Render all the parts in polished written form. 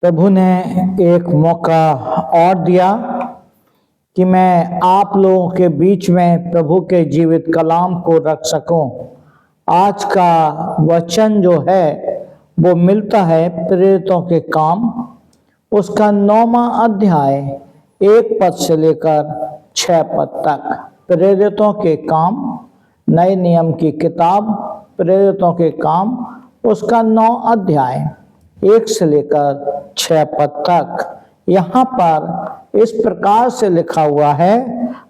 प्रभु ने एक मौका और दिया कि मैं आप लोगों के बीच में प्रभु के जीवित कलाम को रख सकूं। आज का वचन जो है वो मिलता है प्रेरितों के काम, उसका 9वां अध्याय 1 पद से लेकर 6 पद तक। प्रेरितों के काम, नए नियम की किताब प्रेरितों के काम, उसका 9 अध्याय 1 से लेकर 6 पद तक। यहाँ पर इस प्रकार से लिखा हुआ है,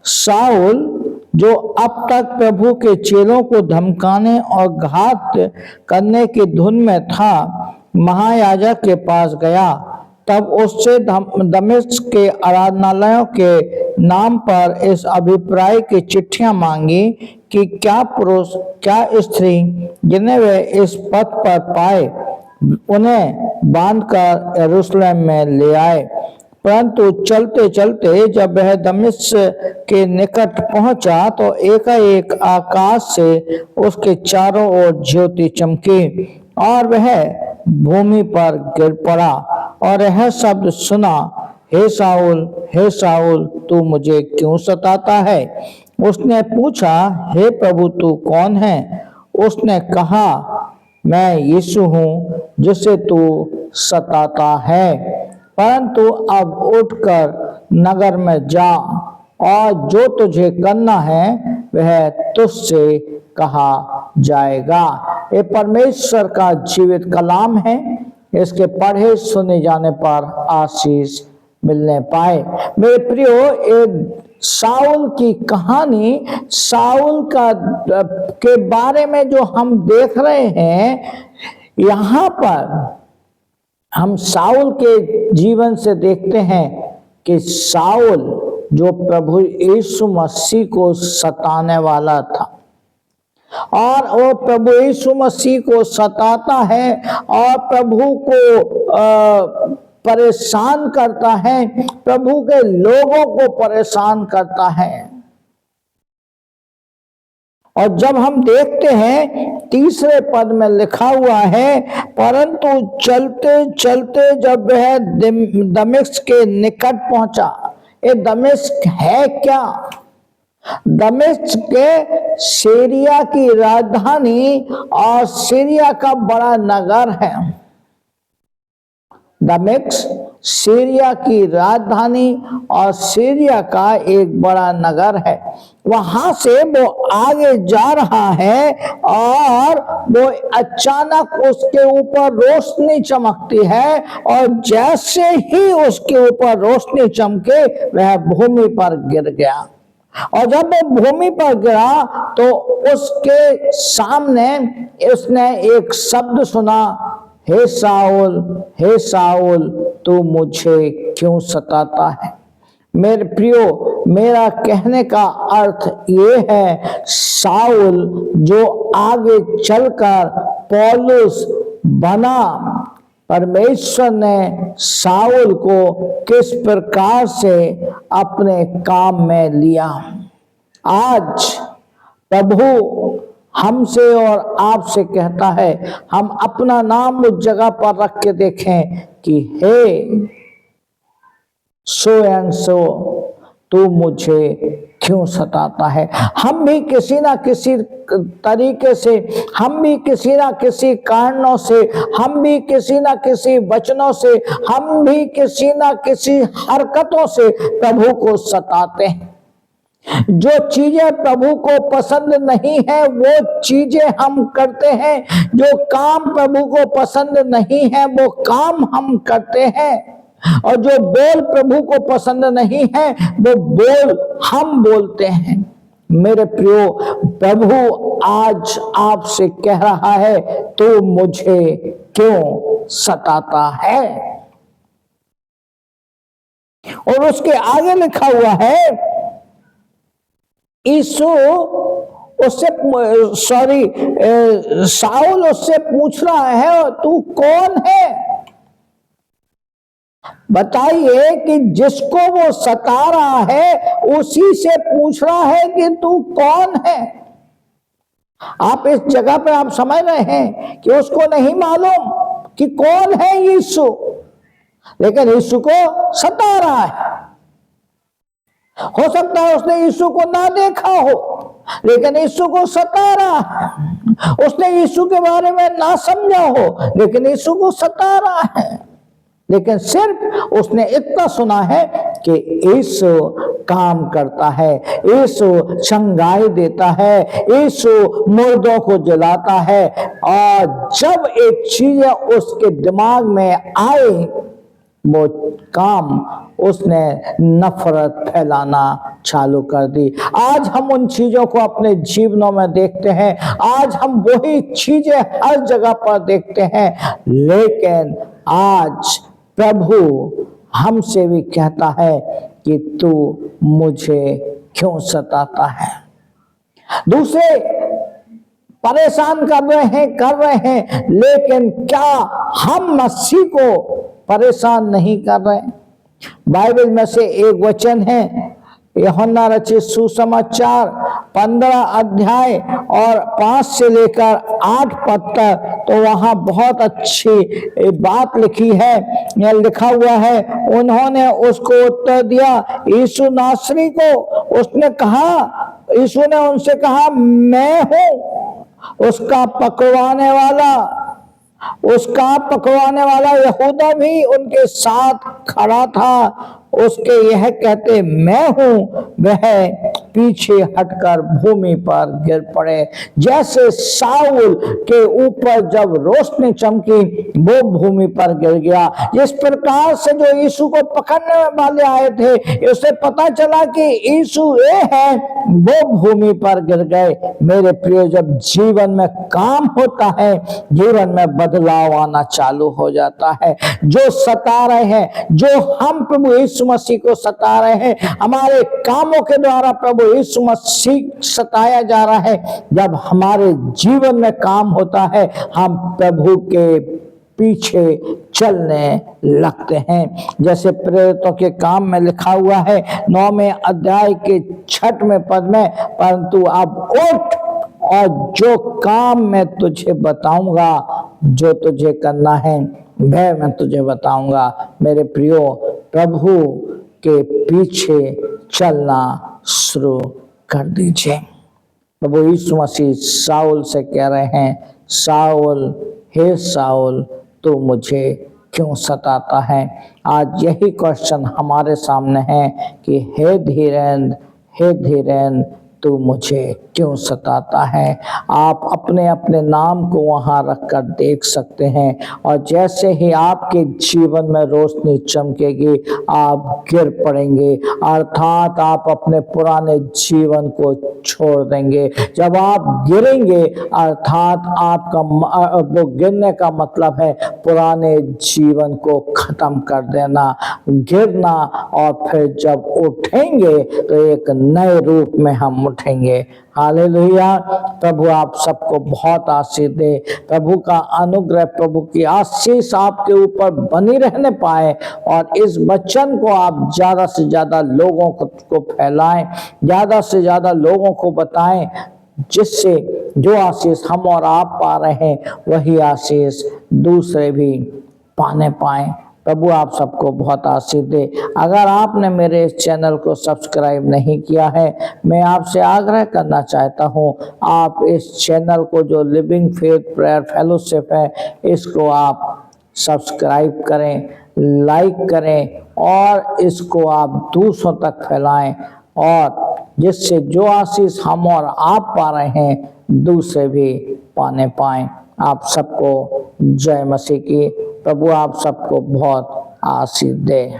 शाऊल जो अब तक प्रभु के चेलों को धमकाने और घात करने की धुन में था, महायाजक के पास गया। तब उससे दमिश्क के आराधनालयों के नाम पर इस अभिप्राय की चिट्ठियां मांगी कि क्या पुरुष क्या स्त्री जिन्हें वे इस पथ पर पाए उन्हें बांधकर यरूशलेम में ले आए। परंतु चलते चलते जब वह दमिश्क के निकट पहुंचा तो एकाएक आकाश से उसके चारों ओर ज्योति चमकी और वह भूमि पर गिर पड़ा और यह शब्द सुना, हे शाऊल तू मुझे क्यों सताता है? उसने पूछा, हे प्रभु तू कौन है? उसने कहा, मैं यीशु हूँ जिसे तू सताता है। परंतु अब उठकर नगर में जा और जो तुझे करना है वह तुझसे कहा जाएगा। ये परमेश्वर का जीवित कलाम है, इसके पढ़े सुने जाने पर आशीष मिलने पाए। मेरे प्रियो, एक शाऊल की कहानी, शाऊल का के बारे में जो हम देख रहे हैं, यहाँ पर हम शाऊल के जीवन से देखते हैं कि शाऊल जो प्रभु यीशु मसीह को सताने वाला था और वो प्रभु यीशु मसीह को सताता है और प्रभु को परेशान करता है, प्रभु के लोगों को परेशान करता है। और जब हम देखते हैं 3 पद में लिखा हुआ है, परंतु चलते चलते जब वह दमिश्क के निकट पहुंचा। ये दमिश्क है क्या? दमिश्क सीरिया की राजधानी और सीरिया का बड़ा नगर है। दमिश्क सीरिया की राजधानी और सीरिया का एक बड़ा नगर है। वहां से वो आगे जा रहा है और वो अचानक उसके ऊपर रोशनी चमकती है और जैसे ही उसके ऊपर रोशनी चमके वह भूमि पर गिर गया। और जब वो भूमि पर गिरा तो उसके सामने उसने एक शब्द सुना, हे शाऊल तू मुझे क्यों सताता है? मेरे प्रियो, मेरा कहने का अर्थ ये है, शाऊल जो आगे चलकर पौलुस बना, परमेश्वर ने शाऊल को किस प्रकार से अपने काम में लिया। आज प्रभु हमसे और आपसे कहता है, हम अपना नाम उस जगह पर रख के देखें कि हे सो एंड सो तू मुझे क्यों सताता है। हम भी किसी ना किसी तरीके से, हम भी किसी ना किसी कारणों से, हम भी किसी ना किसी वचनों से, हम भी किसी ना किसी हरकतों से प्रभु को सताते हैं। जो चीजें प्रभु को पसंद नहीं है वो चीजें हम करते हैं, जो काम प्रभु को पसंद नहीं है वो काम हम करते हैं, और जो बोल प्रभु को पसंद नहीं है वो बोल हम बोलते हैं। मेरे प्रियो, प्रभु आज आपसे कह रहा है, तू मुझे क्यों सताता है? और उसके आगे लिखा हुआ है, शाऊल उससे पूछ रहा है, तू कौन है? बताइए कि जिसको वो सता रहा है उसी से पूछ रहा है कि तू कौन है। आप इस जगह पे आप समझ रहे हैं कि उसको नहीं मालूम कि कौन है यीशु। लेकिन यीशु को सता रहा है। हो सकता है उसने यीशु को ना देखा हो, लेकिन यीशु को सता रहा है। उसने यीशु के बारे में ना समझा हो, लेकिन यीशु को सता रहा है। लेकिन सिर्फ उसने इतना सुना है कि यीशु काम करता है, यीशु चंगाई देता है, यीशु मुर्दों को जलाता है। और जब एक चीज उसके दिमाग में आए, वो काम उसने नफरत फैलाना चालू कर दी। आज हम उन चीजों को अपने जीवनों में देखते हैं, आज हम वही चीजें हर जगह पर देखते हैं, लेकिन आज प्रभु हमसे भी कहता है कि तू मुझे क्यों सताता है। दूसरे परेशान कर रहे हैं, लेकिन क्या हम मसीह को परेशान नहीं कर रहे? बाइबल में से एक वचन है, यूहन्ना रचित सुसमाचार 15 अध्याय और 5 से लेकर 8 पद तक, तो वहां बहुत अच्छी बात लिखी है। यह लिखा हुआ है, उन्होंने उसको उत्तर दिया, यीशु नासरी को। उसने कहा, यीशु ने उनसे कहा, मैं हूं उसका पकड़वाने वाला यहूदा भी उनके साथ खड़ा था। उसके यह कहते मैं हूं, वह पीछे हटकर भूमि पर गिर पड़े। जैसे साउल के ऊपर जब रोशनी चमकी, वो भूमि पर गिर गया। जिस प्रकार से जो यीशु को पकड़ने वाले आए थे, उसे पता चला कि यीशु ये है, वो भूमि पर गिर गए। मेरे प्रिय, जब जीवन में काम होता है, जीवन में बदलाव आना चालू हो जाता है। जो सता रहे हैं, जो हम प्रभु यीशु मसीह को सता रहे हैं, हमारे कामों के द्वारा प्रभु यीशु मसीह सताया जा रहा है। जब हमारे जीवन में काम होता है, हम प्रभु के पीछे चलने लगते हैं। जैसे प्रेरितों के काम में लिखा हुआ है 9वें अध्याय के 6वें पद में, परंतु अब उठ और जो काम मैं तुझे बताऊंगा, जो तुझे करना है वह मैं तुझे बताऊंगा। मेरे प्रियो, प्रभु के पीछे चलना शुरू कर दीजिए। प्रभु यीशु मसीह साउल से कह रहे हैं, साउल, हे साउल, तू मुझे क्यों सताता है? आज यही क्वेश्चन हमारे सामने है कि हे धीरेन्द्र, तू मुझे क्यों सताता है? आप अपने अपने नाम को वहां रखकर देख सकते हैं, और जैसे ही आपके जीवन में रोशनी चमकेगी, आप गिर पड़ेंगे, अर्थात आप अपने पुराने जीवन को छोड़ देंगे। जब आप गिरेंगे, अर्थात आपका वो गिरने का मतलब है पुराने जीवन को खत्म कर देना, गिरना, और फिर जब उठेंगे तो एक नए रूप में हम उठेंगे। हालेलुया। प्रभु आप सबको बहुत आशीष दे। प्रभु का अनुग्रह, प्रभु की आशीष आपके ऊपर बनी रहने पाए, और इस वचन को आप ज्यादा से ज्यादा लोगों को फैलाएं, ज्यादा से ज्यादा लोगों को बताएं, जिससे जो आशीष हम और आप पा रहे हैं, वही आशीष दूसरे भी पाने पाए। प्रभु आप सबको बहुत आशीष दे। अगर आपने मेरे इस चैनल को सब्सक्राइब नहीं किया है, मैं आपसे आग्रह करना चाहता हूं, आप इस चैनल को, जो लिविंग फेथ प्रेयर फेलोशिप है, इसको आप सब्सक्राइब करें, लाइक करें, और इसको आप दूसरों तक फैलाएं, और जिससे जो आशीष हम और आप पा रहे हैं, दूसरे भी पाने पाएं। आप सबको जय मसीह की। प्रभु आप सबको बहुत आशीष दे।